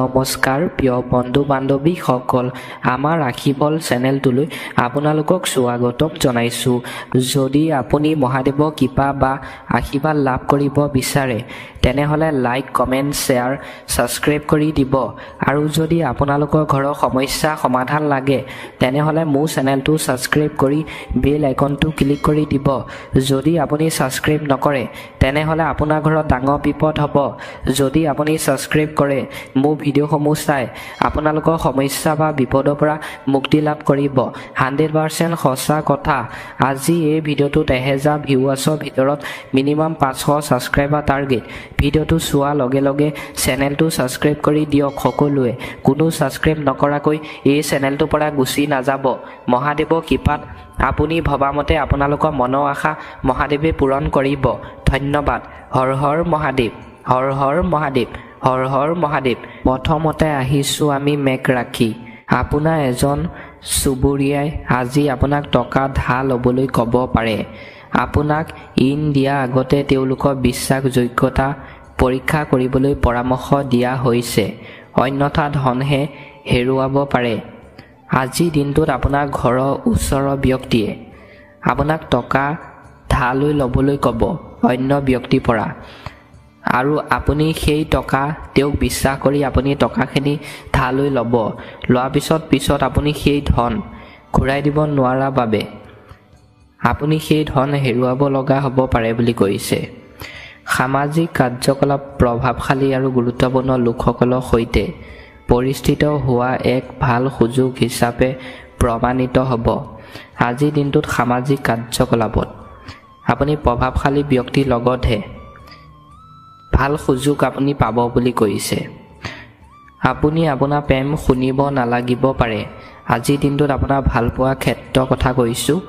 নমস্কাৰ প্ৰিয় বন্ধু বান্ধৱী সকল আমাৰ ৰাখিবল চেনেলটোলৈ আপোনালোকক স্বাগতম জনাইছোঁ। যদি আপুনি মহাদেৱৰ কৃপা বা আশীৰ্বাদ লাভ কৰিব বিচাৰে তেনেহ'লে লাইক কমেণ্ট শ্বেয়াৰ ছাবস্ক্ৰাইব কৰি দিব। আৰু যদি আপোনালোকৰ ঘৰৰ সমস্যা সমাধান লাগে তেনেহ'লে মোৰ চেনেলটো ছাবস্ক্ৰাইব কৰি বেল আইকনটো ক্লিক কৰি দিব। যদি আপুনি ছাবস্ক্ৰাইব নকৰে তেনেহ'লে আপোনাৰ ঘৰত ডাঙৰ বিপদ হ'ব। যদি আপুনি ছাবস্ক্ৰাইব কৰে মোৰ ভিডিঅ'সমূহ চাই আপোনালোকৰ সমস্যা বা বিপদৰ পৰা মুক্তি লাভ কৰিব। 100% সঁচা কথা। আজি এই ভিডিঅ'টোত 1000 ভিউৱাৰ্ছৰ ভিতৰত মিনিমাম 500 ছাবস্ক্ৰাইবাৰ টাৰ্গেট। ভিডিঅ'টো চোৱাৰ লগে লগে চেনেলটো ছাবস্ক্ৰাইব কৰি দিয়ক সকলোৱে। কোনো ছাবস্ক্ৰাইব নকৰাকৈ এই চেনেলটোৰ পৰা গুচি নাযাব। মহাদেৱৰ কৃপাত আপুনি ভবামতে আপোনালোকৰ মনৰ আশা মহাদেৱে পূৰণ কৰিব। ধন্যবাদ। হৰ হৰ মহাদেৱ, হৰ হৰ মহাদেৱ, হৰ হৰ মহাদেৱ। প্ৰথমতে আহিছোঁ আমি মেঘ ৰাখি। আপোনাৰ এজন চুবুৰীয়াই আজি আপোনাক টকা ধাৰ ল'বলৈ ক'ব পাৰে। আপোনাক ঋণ দিয়াৰ আগতে তেওঁলোকৰ বিশ্বাসযোগ্যতা পৰীক্ষা কৰিবলৈ পৰামৰ্শ দিয়া হৈছে, অন্যথা ধনহে হেৰুৱাব পাৰে। আজিৰ দিনটোত আপোনাৰ ঘৰৰ ওচৰৰ ব্যক্তিয়ে আপোনাক টকা ধাৰলৈ ল'বলৈ ক'ব অন্য ব্যক্তিৰ পৰা, আৰু আপুনি সেই টকা তেওঁক বিশ্বাস কৰি আপুনি টকাখিনি ধাৰলৈ ল'ব। লোৱাৰ পিছত আপুনি সেই ধন ঘূৰাই দিব নোৱাৰাৰ বাবে আপুনি সেই ধন হেৰুৱাব লগা হ'ব পাৰে বুলি কৈছে। সামাজিক কাৰ্যকলাপ প্ৰভাৱশালী আৰু গুৰুত্বপূৰ্ণ লোকসকলৰ সৈতে পৰিচিত হোৱা এক ভাল সুযোগ হিচাপে প্ৰমাণিত হ'ব। আজিৰ দিনটোত সামাজিক কাৰ্যকলাপত আপুনি প্ৰভাৱশালী ব্যক্তিৰ লগতহে ভাল সুযোগ আপুনি পাব বুলি কৈছে। আপুনি আপোনাৰ প্ৰেম শুনিব নালাগিব পাৰে। আজিৰ দিনটোত আপোনাৰ ভালপোৱা ক্ষেত্ৰৰ কথা কৈছোঁ।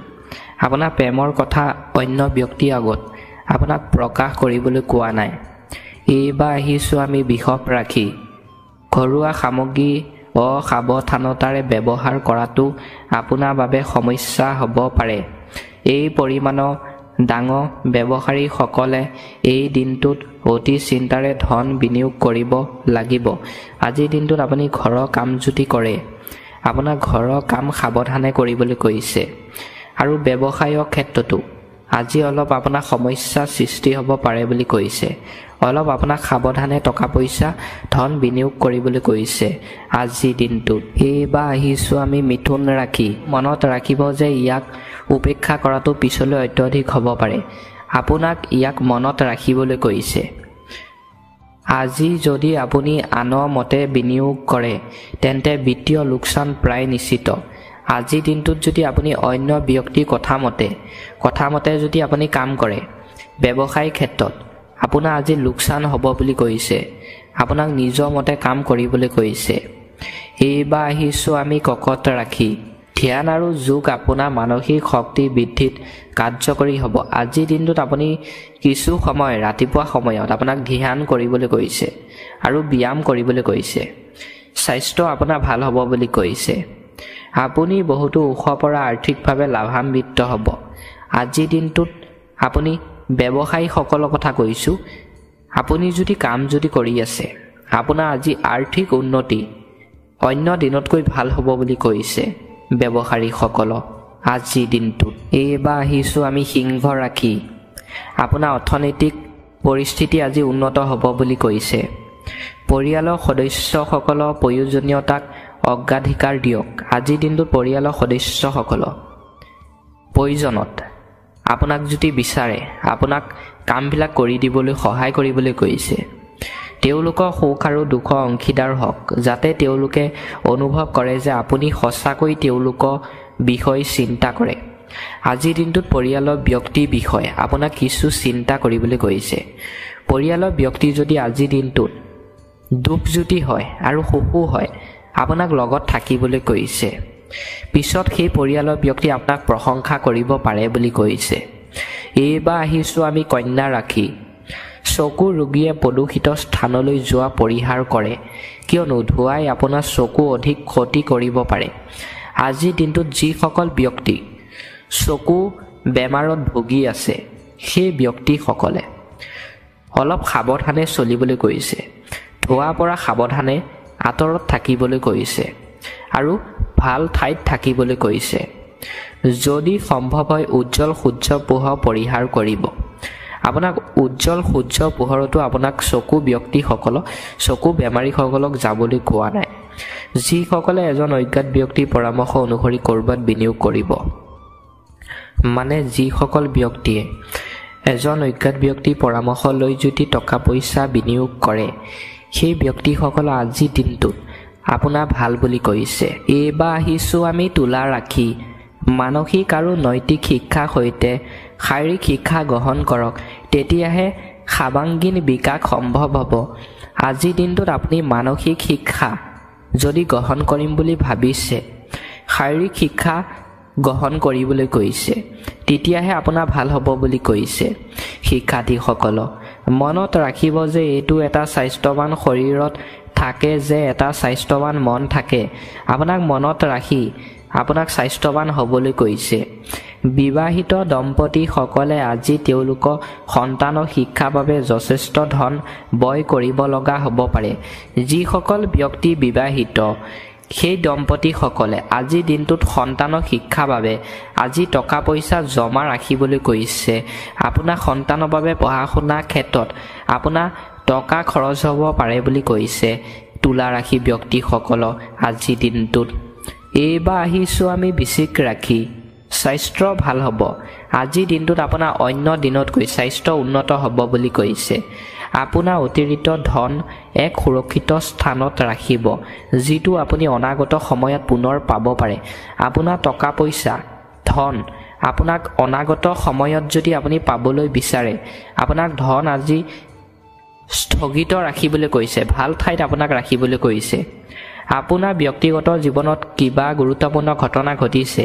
আপোনাৰ প্ৰেমৰ কথা অন্য ব্যক্তিৰ আগত আপোনাক প্ৰকাশ কৰিবলৈ কোৱা নাই। এইবাৰ আহিছোঁ আমি বৃষভ ৰাখি। ঘৰুৱা সামগ্ৰী অসাৱধানতাৰে ব্যৱহাৰ কৰাটো আপোনাৰ বাবে সমস্যা হ'ব পাৰে। এই পৰিমাণৰ ডাঙৰ ব্যৱসায়ীসকলে এই দিনটোত অতি চিন্তাৰে ধন বিনিয়োগ কৰিব লাগিব। আজিৰ দিনটোত আপুনি ঘৰৰ কাম যদি কৰে আপোনাৰ ঘৰৰ কাম সাৱধানে কৰিবলৈ কৈছে। আৰু ব্যৱসায়ৰ ক্ষেত্ৰতো আজি অলপ আপোনাৰ সমস্যাৰ সৃষ্টি হ'ব পাৰে বুলি কৈছে। অলপ আপোনাক সাৱধানে টকা পইচা ধন বিনিয়োগ কৰিবলৈ কৈছে আজিৰ দিনটোত। এইবাৰ আহিছোঁ আমি মিথুন ৰাখি। মনত ৰাখিব যে ইয়াক উপেক্ষা কৰাটো পিছলৈ অত্যধিক হ'ব পাৰে। আপোনাক ইয়াক মনত ৰাখিবলৈ কৈছে। আজি যদি আপুনি আনৰ মতে বিনিয়োগ কৰে তেন্তে বিত্তীয় লোকচান প্ৰায় নিশ্চিত। আজিৰ দিনটোত যদি আপুনি অন্য ব্যক্তিৰ কথামতে যদি আপুনি কাম কৰে ব্যৱসায়িক ক্ষেত্ৰত আপোনাৰ আজি লোকচান হ'ব বুলি কৈছে। আপোনাক নিজৰ মতে কাম কৰিবলৈ কৈছে। এইবাৰ আহিছোঁ আমি ককট ৰাখি। ধ্যান আৰু যোগ আপোনাৰ মানসিক শক্তি বৃদ্ধিত কাৰ্যকৰী হ'ব। আজিৰ দিনটোত আপুনি কিছু সময় ৰাতিপুৱা সময়ত আপোনাক ধ্যান কৰিবলৈ কৈছে আৰু ব্যায়াম কৰিবলৈ কৈছে। স্বাস্থ্য আপোনাৰ ভাল হ'ব বুলি কৈছে। আপুনি বহুতো উৎসৰ পৰা আৰ্থিকভাৱে লাভান্বিত হ'ব। আজিৰ দিনটোত আপুনি ব্যৱসায়ীসকলৰ কথা কৈছোঁ। আপুনি যদি কাম কৰি আছে আপোনাৰ আজি আৰ্থিক উন্নতি অন্য দিনতকৈ ভাল হ'ব বুলি কৈছে ব্যৱসায়ীসকলক আজিৰ দিনটোত। এইবাৰ আহিছোঁ আমি সিংহ ৰাখি। আপোনাৰ অৰ্থনৈতিক পৰিস্থিতি আজি উন্নত হ'ব বুলি কৈছে। পৰিয়ালৰ সদস্যসকলৰ প্ৰয়োজনীয়তাক অগ্ৰাধিকাৰ দিয়ক। আজিৰ দিনটোত পৰিয়ালৰ সদস্যসকলৰ প্ৰয়োজনত আপোনাক যদি বিচাৰে আপোনাক কামবিলাক কৰি দিবলৈ সহায় কৰিবলৈ কৈছে। তেওঁলোকৰ সুখ আৰু দুখৰ অংশীদাৰ হওক, যাতে তেওঁলোকে অনুভৱ কৰে যে আপুনি সঁচাকৈ তেওঁলোকৰ বিষয়ে চিন্তা কৰে। আজিৰ দিনটোত পৰিয়ালৰ ব্যক্তিৰ বিষয়ে আপোনাক কিছু চিন্তা কৰিবলৈ কৈছে। পৰিয়ালৰ ব্যক্তি যদি আজিৰ দিনটোত দুখ যদি হয় আৰু সুখো হয় আপোনাক লগত থাকিবলৈ কৈছে। পিছত সেই পৰিয়ালৰ ব্যক্তি আপোনাক প্ৰশংসা কৰিব পাৰে বুলি কৈছে। এইবাৰ আহিছোঁ আমি কন্যা ৰাখি। চকু ৰোগীয়ে প্ৰদূষিত স্থানলৈ যোৱা পৰিহাৰ কৰে, কিয়নো ধোঁৱাই আপোনাৰ চকু অধিক ক্ষতি কৰিব পাৰে। আজিৰ দিনটোত যিসকল ব্যক্তি চকু বেমাৰত ভুগি আছে সেই ব্যক্তিসকলে অলপ সাৱধানে চলিবলৈ কৈছে। ধোঁৱাৰ পৰা সাৱধানে আঁতৰত থাকিবলৈ কৈছে আৰু ভাল ঠাইত থাকিবলৈ কৈছে। যদি সম্ভৱ হয় উজ্জ্বল সূৰ্য পোহৰ পৰিহাৰ কৰিব। আপোনাক উজ্জ্বল সূৰ্য পোহৰতো আপোনাক চকু ব্যক্তিসকলক চকু বেমাৰীসকলক যাবলৈ কোৱা নাই। যিসকলে এজন অজ্ঞাত ব্যক্তিৰ পৰামৰ্শ অনুসৰি ক'ৰবাত বিনিয়োগ কৰিব, মানে যিসকল ব্যক্তিয়ে এজন অজ্ঞাত ব্যক্তিৰ পৰামৰ্শ লৈ যদি টকা পইচা বিনিয়োগ কৰে, সেই ব্যক্তিসকল আজি দিনটোত আপোনাৰ ভাল বুলি কৈছে। এইবাৰ আহিছোঁ আমি তুলা ৰাখি। মানসিক আৰু নৈতিক শিক্ষাৰ সৈতে শাৰীৰিক শিক্ষা গ্ৰহণ কৰক, তেতিয়াহে সৰ্বাংগীন বিকাশ সম্ভৱ হ'ব। আজিৰ দিনটোত আপুনি মানসিক শিক্ষা যদি গ্ৰহণ কৰিম বুলি ভাবিছে, শাৰীৰিক শিক্ষা গ্ৰহণ কৰিবলৈ কৈছে, তেতিয়াহে আপোনাৰ ভাল হ'ব বুলি কৈছে। শিক্ষাৰ্থীসকলক মনত ৰাখিব যে এইটো এটা স্বাস্থ্যৱান শৰীৰত থাকে যে এটা স্বাস্থ্যৱান মন থাকে। আপোনাক মনত ৰাখি আপোনাক স্বাস্থ্যৱান হ'বলৈ কৈছে। বিবাহিত দম্পতীসকলে আজি তেওঁলোকৰ সন্তানৰ শিক্ষাৰ বাবে যথেষ্ট ধন ব্যয় কৰিব লগা হ'ব পাৰে। যিসকল ব্যক্তি বিবাহিত, সেই দম্পতীসকলে আজিৰ দিনটোত সন্তানৰ শিক্ষাৰ বাবে আজি টকা পইচা জমা ৰাখিবলৈ কৈছে। আপোনাৰ সন্তানৰ বাবে পঢ়া শুনাৰ ক্ষেত্ৰত আপোনাৰ টকা খৰচ হ'ব পাৰে বুলি কৈছে তুলা ৰাশি ব্যক্তিসকলক আজিৰ দিনটোত। এইবাৰ আহিছোঁ আমি বৃশ্চিক ৰাশি। স্বাস্থ্য ভাল হ'ব। আজিৰ দিনটোত আপোনাৰ অন্য দিনতকৈ স্বাস্থ্য উন্নত হ'ব বুলি কৈছে। আপোনাৰ অতিৰিক্ত ধন এক সুৰক্ষিত স্থানত ৰাখিব, যিটো আপুনি অনাগত সময়ত পুনৰ পাব পাৰে। আপোনাৰ টকা পইচা ধন আপোনাক অনাগত সময়ত যদি আপুনি পাবলৈ বিচাৰে, আপোনাক ধন আজি স্থগিত ৰাখিবলৈ কৈছে, ভাল ঠাইত আপোনাক ৰাখিবলৈ কৈছে। আপোনাৰ ব্যক্তিগত জীৱনত কিবা গুৰুত্বপূৰ্ণ ঘটনা ঘটিছে,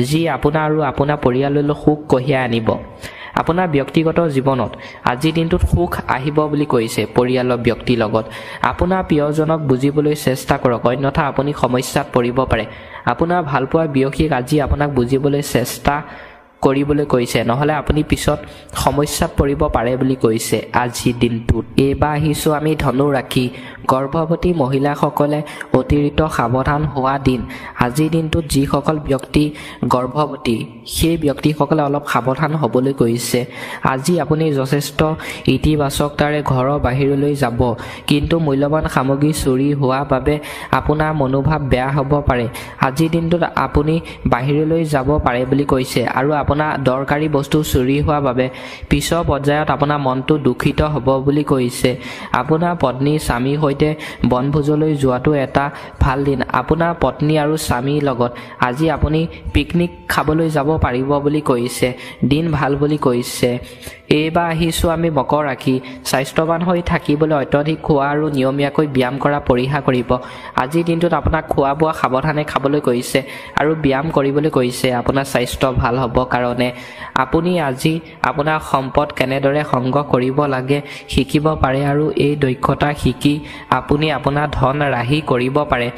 যি আপোনাৰ আৰু আপোনাৰ পৰিয়াললৈ সুখ কঢ়িয়াই আনিব। আপোনাৰ ব্যক্তিগত জীৱনত আজিৰ দিনটোত সুখ আহিব বুলি কৈছে। পৰিয়ালৰ ব্যক্তিৰ লগত আপোনাৰ প্ৰিয়জনক বুজিবলৈ চেষ্টা কৰক, অন্যথা আপুনি সমস্যাত পৰিব পাৰে। আপোনাৰ ভালপোৱা ব্যক্তিক আজি আপোনাক বুজিবলৈ চেষ্টা কৰিবলৈ কৈছে, নহ'লে আপুনি পিছত সমস্যাত পৰিব পাৰে বুলি কৈছে আজিৰ দিনটোত। এইবাৰ আহিছোঁ আমি ধনু ৰাশি। গৰ্ভৱতী মহিলাসকলে অতিৰিক্ত সাৱধান হোৱা দিন। আজিৰ দিনটোত যিসকল ব্যক্তি গৰ্ভৱতী, সেই ব্যক্তিসকলে অলপ সাৱধান হ'বলৈ কৈছে। আজি আপুনি যথেষ্ট ইতিবাচকতাৰে ঘৰৰ বাহিৰলৈ যাব, কিন্তু মূল্যৱান সামগ্ৰী চুৰি হোৱাৰ বাবে আপোনাৰ মনোভাৱ বেয়া হ'ব পাৰে। আজিৰ দিনটোত আপুনি বাহিৰলৈ যাব পাৰে বুলি কৈছে, আৰু আপোনাৰ দৰকাৰী বস্তু চুৰি হোৱাৰ বাবে পিছৰ পৰ্যায়ত আপোনাৰ মনটো দুখিত হ'ব বুলি কৈছে। আপোনাৰ পত্নী স্বামীৰ সৈতে বনভোজলৈ যোৱাটো এটা ভাল দিন। আপোনাৰ পত্নী আৰু স্বামীৰ লগত আজি আপুনি পিকনিক খাবলৈ যাব পাৰিব বুলি কৈছে। দিন ভাল বুলি কৈছে। এইবাৰ আহিছোঁ আমি মকৰ ৰাশি। স্বাস্থ্যৱান হৈ থাকিবলৈ অত্যধিক খোৱা আৰু নিয়মীয়াকৈ ব্যায়াম কৰা পৰিহাৰ কৰিব। আজিৰ দিনটোত আপোনাক খোৱা বোৱা সাৱধানে খাবলৈ কৈছে আৰু ব্যায়াম কৰিবলৈ কৈছে। আপোনাৰ স্বাস্থ্য ভাল হ'ব কাৰণে আপুনি আজি আপোনাৰ সম্পদ কেনেদৰে সংগ্ৰহ কৰিব লাগে শিকিব পাৰে, আৰু এই দক্ষতা শিকি আপুনি আপোনাৰ ধন ৰাহি কৰিব পাৰে।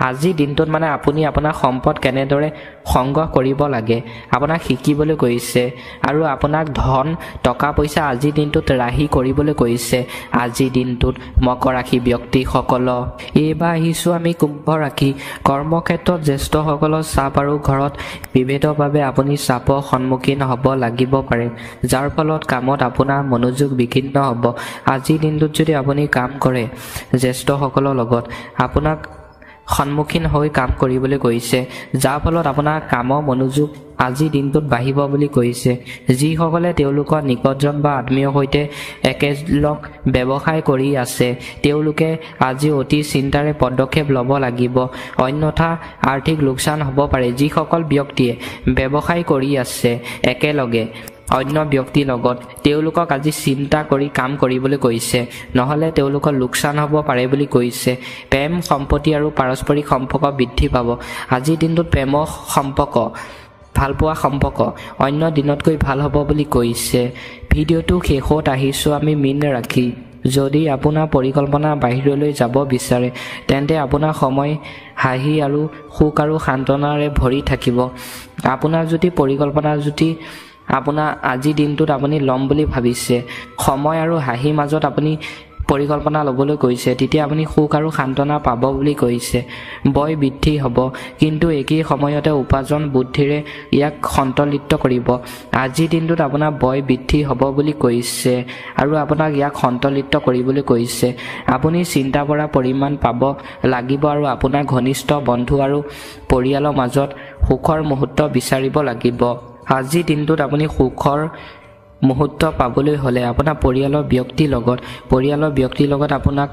আজিৰ দিনটোত মানে আপুনি আপোনাৰ সম্পদ কেনেদৰে সংগ্ৰহ কৰিব লাগে আপোনাক শিকিবলৈ কৈছে, আৰু আপোনাক ধন টকা পইচা আজিৰ দিনটোত ৰাহি কৰিবলৈ কৈছে। আজিৰ দিনটোত মকৰ ৰাশি ব্যক্তিসকলক। এইবাৰ আহিছোঁ আমি কুম্ভ ৰাশি। কৰ্মক্ষেত্ৰত জ্যেষ্ঠসকলৰ চাপ আৰু ঘৰত বিভেদৰ বাবে আপুনি চাপৰ সন্মুখীন হ'ব লাগিব পাৰে, যাৰ ফলত কামত আপোনাৰ মনোযোগ বিঘ্নিত হ'ব। আজিৰ দিনটোত যদি আপুনি কাম কৰে, জ্যেষ্ঠসকলৰ লগত আপোনাক সন্মুখীন হৈ কাম কৰিবলৈ কৈছে, যাৰ ফলত আপোনাৰ কামৰ মনোযোগ আজিৰ দিনটোত বাঢ়িব বুলি কৈছে। যিসকলে তেওঁলোকৰ নিকটজন বা আত্মীয়ৰ সৈতে একেলগ ব্যৱসায় কৰি আছে, তেওঁলোকে আজি অতি চিন্তাৰে পদক্ষেপ ল'ব লাগিব, অন্যথা আৰ্থিক লোকচান হ'ব পাৰে। যিসকল ব্যক্তিয়ে ব্যৱসায় কৰি আছে একেলগে অন্য ব্যক্তিৰ লগত, তেওঁলোকক আজি চিন্তা কৰি কাম কৰিবলৈ কৈছে, নহ'লে তেওঁলোকৰ লোকচান হ'ব পাৰে বুলি কৈছে। প্ৰেম সম্পত্তি আৰু পাৰস্পৰিক সম্পৰ্ক বৃদ্ধি পাব। আজিৰ দিনটোত প্ৰেমৰ সম্পৰ্ক, ভালপোৱা সম্পৰ্ক অন্য দিনতকৈ ভাল হ'ব বুলি কৈছে। ভিডিঅ'টো শেষত আহিছোঁ আমি মীন ৰাশি। যদি আপোনাৰ পৰিকল্পনা বাহিৰলৈ যাব বিচাৰে, তেন্তে আপোনাৰ সময় হাঁহি আৰু সুখ আৰু সান্তনাৰে ভৰি থাকিব। আপোনাৰ যদি পৰিকল্পনা আপোনাৰ আজিৰ দিনটোত আপুনি ল'ম বুলি ভাবিছে, সময় আৰু হাঁহিৰ মাজত আপুনি পৰিকল্পনা ল'বলৈ কৈছে তেতিয়া আপুনি সুখ আৰু সান্তনা পাব বুলি কৈছে। বয় বৃদ্ধি হ'ব, কিন্তু একেই সময়তে উপাৰ্জন বুদ্ধিৰে ইয়াক সন্তুলিত কৰিব। আজিৰ দিনটোত আপোনাৰ বয় বৃদ্ধি হ'ব বুলি কৈছে আৰু আপোনাক ইয়াক সন্তুলিত কৰিবলৈ কৈছে। আপুনি চিন্তা কৰা পৰিমাণ পাব লাগিব আৰু আপোনাৰ ঘনিষ্ঠ বন্ধু আৰু পৰিয়ালৰ মাজত সুখৰ মুহূৰ্ত বিচাৰিব লাগিব। আজিৰ দিনটোত আপুনি সুখৰ মুহূৰ্ত পাবলৈ হ'লে আপোনাৰ পৰিয়ালৰ ব্যক্তিৰ লগত আপোনাক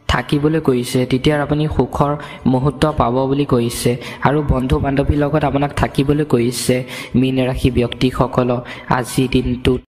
থাকিবলৈ কৈছে, তেতিয়া আপুনি সুখৰ মুহূৰ্ত পাব বুলি কৈছে আৰু বন্ধু বান্ধৱীৰ লগত আপোনাক থাকিবলৈ কৈছে। মীন ৰাশি ব্যক্তিসকলক আজিৰ দিনটোত